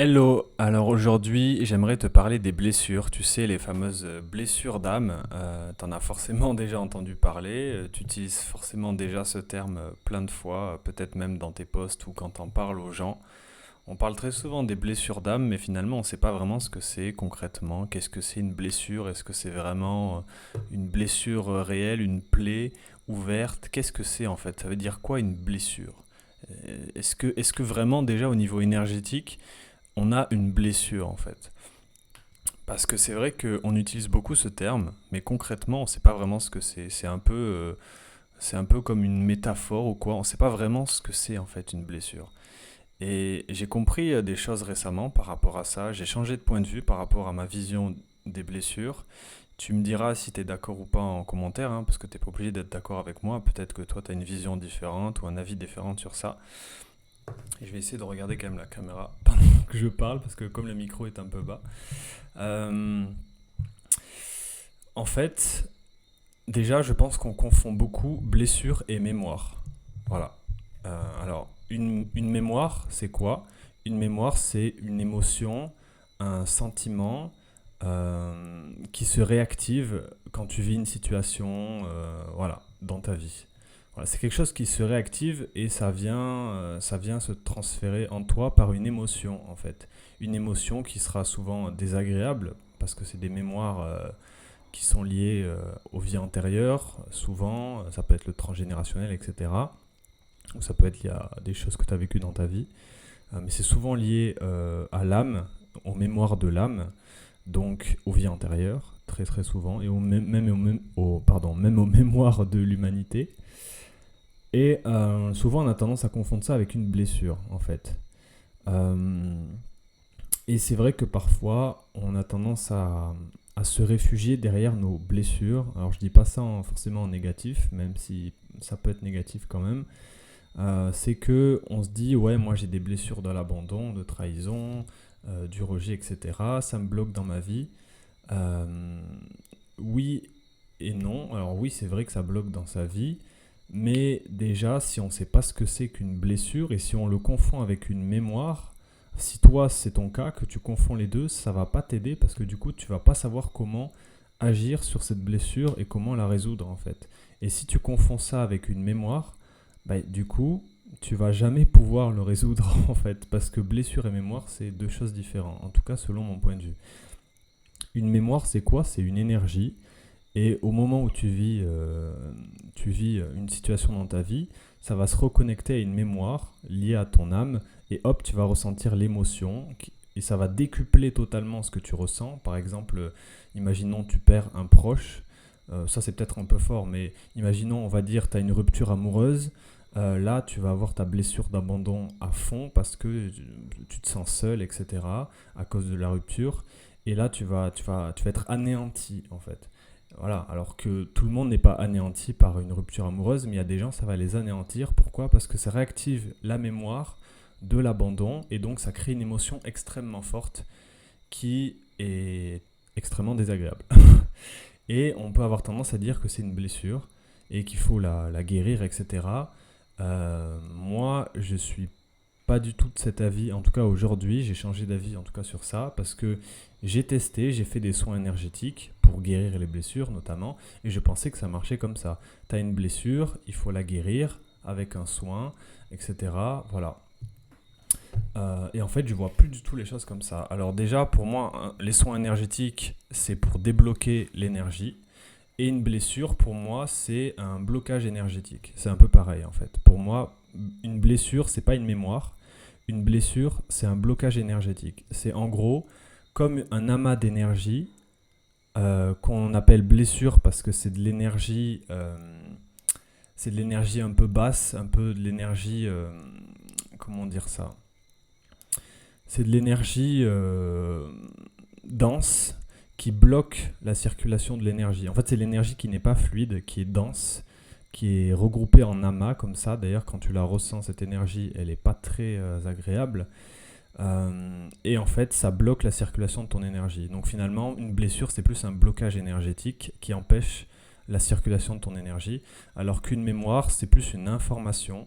Hello, alors aujourd'hui j'aimerais te parler des blessures, tu sais les fameuses blessures d'âme. T'en as forcément déjà entendu parler, tu utilises forcément déjà ce terme plein de fois, peut-être même dans tes posts ou quand t'en parles aux gens. On parle très souvent des blessures d'âme, mais finalement on ne sait pas vraiment ce que c'est concrètement. Qu'est-ce que c'est une blessure? Est-ce que c'est vraiment une blessure réelle, une plaie ouverte? Qu'est-ce que c'est en fait? Ça veut dire quoi une blessure? Est-ce que vraiment déjà au niveau énergétique on a une blessure en fait. Parce que c'est vrai qu'on utilise beaucoup ce terme, mais concrètement, on ne sait pas vraiment ce que c'est. C'est un peu comme une métaphore ou quoi. On ne sait pas vraiment ce que c'est en fait une blessure. Et j'ai compris des choses récemment par rapport à ça. J'ai changé de point de vue par rapport à ma vision des blessures. Tu me diras si tu es d'accord ou pas en commentaire, hein, parce que tu n'es pas obligé d'être d'accord avec moi. Peut-être que toi, tu as une vision différente ou un avis différent sur ça. Et je vais essayer de regarder quand même la caméra pendant que je parle, parce que comme le micro est un peu bas. Euh, En fait, déjà, je pense qu'on confond beaucoup blessure et mémoire. Voilà. Alors, une mémoire, c'est quoi? Une mémoire, c'est une émotion, un sentiment qui se réactive quand tu vis une situation, voilà, dans ta vie. Voilà, c'est quelque chose qui se réactive et ça vient se transférer en toi par une émotion, en fait. Une émotion qui sera souvent désagréable parce que c'est des mémoires qui sont liées aux vies antérieures, souvent, ça peut être le transgénérationnel, etc. Ou ça peut être lié à des choses que tu as vécues dans ta vie. Mais c'est souvent lié à l'âme, aux mémoires de l'âme, donc aux vies antérieures, très très souvent, et même aux mémoires de l'humanité. Et souvent on a tendance à confondre ça avec une blessure, en fait. Euh, Et c'est vrai que parfois, on a tendance à se réfugier derrière nos blessures. Alors, je dis pas ça forcément en négatif, même si ça peut être négatif quand même. C'est que on se dit, ouais, moi j'ai des blessures de l'abandon, de trahison, du rejet, etc. Ça me bloque dans ma vie. Euh, oui et non. Alors oui, c'est vrai que ça bloque dans sa vie. Mais déjà, si on ne sait pas ce que c'est qu'une blessure et si on le confond avec une mémoire, si toi c'est ton cas, que tu confonds les deux, ça va pas t'aider parce que du coup tu vas pas savoir comment agir sur cette blessure et comment la résoudre en fait. Et si tu confonds ça avec une mémoire, bah, du coup tu vas jamais pouvoir le résoudre en fait parce que blessure et mémoire c'est deux choses différentes, en tout cas selon mon point de vue. Une mémoire c'est quoi? C'est une énergie et au moment où tu vis une situation dans ta vie, ça va se reconnecter à une mémoire liée à ton âme et hop, tu vas ressentir l'émotion et ça va décupler totalement ce que tu ressens. Par exemple, imaginons tu perds un proche, ça c'est peut-être un peu fort, mais imaginons on va dire tu as une rupture amoureuse. Là, tu vas avoir ta blessure d'abandon à fond parce que tu te sens seul, etc. à cause de la rupture. Et là, tu vas être anéanti en fait. Voilà, alors que tout le monde n'est pas anéanti par une rupture amoureuse, mais il y a des gens, ça va les anéantir. Pourquoi? Parce que ça réactive la mémoire de l'abandon et donc ça crée une émotion extrêmement forte qui est extrêmement désagréable. Et on peut avoir tendance à dire que c'est une blessure et qu'il faut la guérir, etc. Moi, je suis pas du tout de cet avis. En tout cas, aujourd'hui, j'ai changé d'avis en tout cas sur ça parce que j'ai testé, j'ai fait des soins énergétiques pour guérir les blessures notamment et je pensais que ça marchait comme ça. Tu as une blessure, il faut la guérir avec un soin, etc. Voilà. Et en fait, je vois plus du tout les choses comme ça. Alors déjà, pour moi, les soins énergétiques, c'est pour débloquer l'énergie. Et une blessure, pour moi, c'est un blocage énergétique. C'est un peu pareil, en fait. Pour moi, une blessure, c'est pas une mémoire. Une blessure, c'est un blocage énergétique. C'est en gros comme un amas d'énergie qu'on appelle blessure parce que c'est de l'énergie un peu basse, un peu de l'énergie, comment dire ça? C'est de l'énergie dense qui bloque la circulation de l'énergie. En fait, c'est l'énergie qui n'est pas fluide, qui est dense, qui est regroupée en amas comme ça. D'ailleurs, quand tu la ressens, cette énergie, elle n'est pas très agréable. Et en fait, ça bloque la circulation de ton énergie. Donc finalement, une blessure, c'est plus un blocage énergétique qui empêche la circulation de ton énergie, alors qu'une mémoire, c'est plus une information,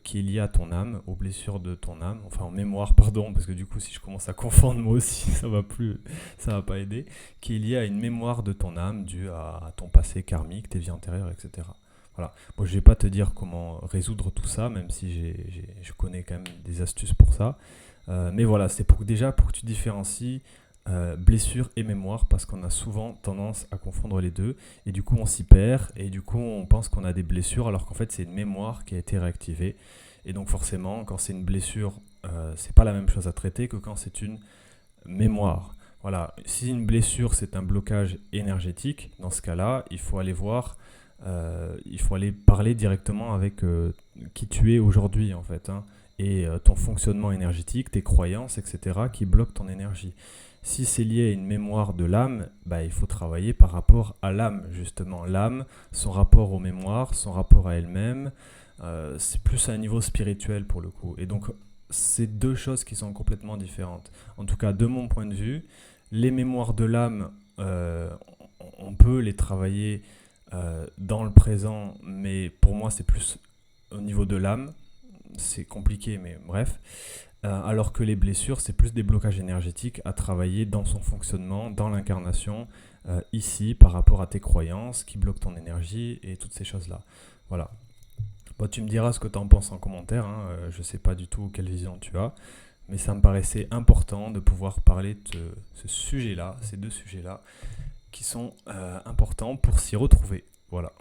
qui est lié à ton âme, aux blessures de ton âme, enfin en mémoire, pardon, parce que du coup si je commence à confondre moi aussi, ça va pas aider, qui est lié à une mémoire de ton âme due à ton passé karmique, tes vies antérieures, etc. Voilà. Moi, je vais pas te dire comment résoudre tout ça, même si je connais quand même des astuces pour ça. Mais voilà, c'est déjà pour que tu différencies blessure et mémoire, parce qu'on a souvent tendance à confondre les deux, et du coup on s'y perd, et du coup on pense qu'on a des blessures, alors qu'en fait c'est une mémoire qui a été réactivée. Et donc forcément, quand c'est une blessure, c'est pas la même chose à traiter que quand c'est une mémoire. Voilà, si une blessure c'est un blocage énergétique, dans ce cas-là, il faut aller voir, il faut aller parler directement avec qui tu es aujourd'hui en fait, hein, et ton fonctionnement énergétique, tes croyances, etc., qui bloquent ton énergie. Si c'est lié à une mémoire de l'âme, bah, il faut travailler par rapport à l'âme, justement. L'âme, son rapport aux mémoires, son rapport à elle-même, c'est plus à un niveau spirituel pour le coup. Et donc, c'est deux choses qui sont complètement différentes. En tout cas, de mon point de vue, les mémoires de l'âme, on peut les travailler dans le présent, mais pour moi, c'est plus au niveau de l'âme. C'est compliqué, mais bref. Alors que les blessures, c'est plus des blocages énergétiques à travailler dans son fonctionnement, dans l'incarnation, ici, par rapport à tes croyances qui bloquent ton énergie et toutes ces choses-là. Voilà. Bon, tu me diras ce que tu en penses en commentaire, hein. Je ne sais pas du tout quelle vision tu as, mais ça me paraissait important de pouvoir parler de ce sujet-là, ces deux sujets-là, qui sont importants pour s'y retrouver. Voilà.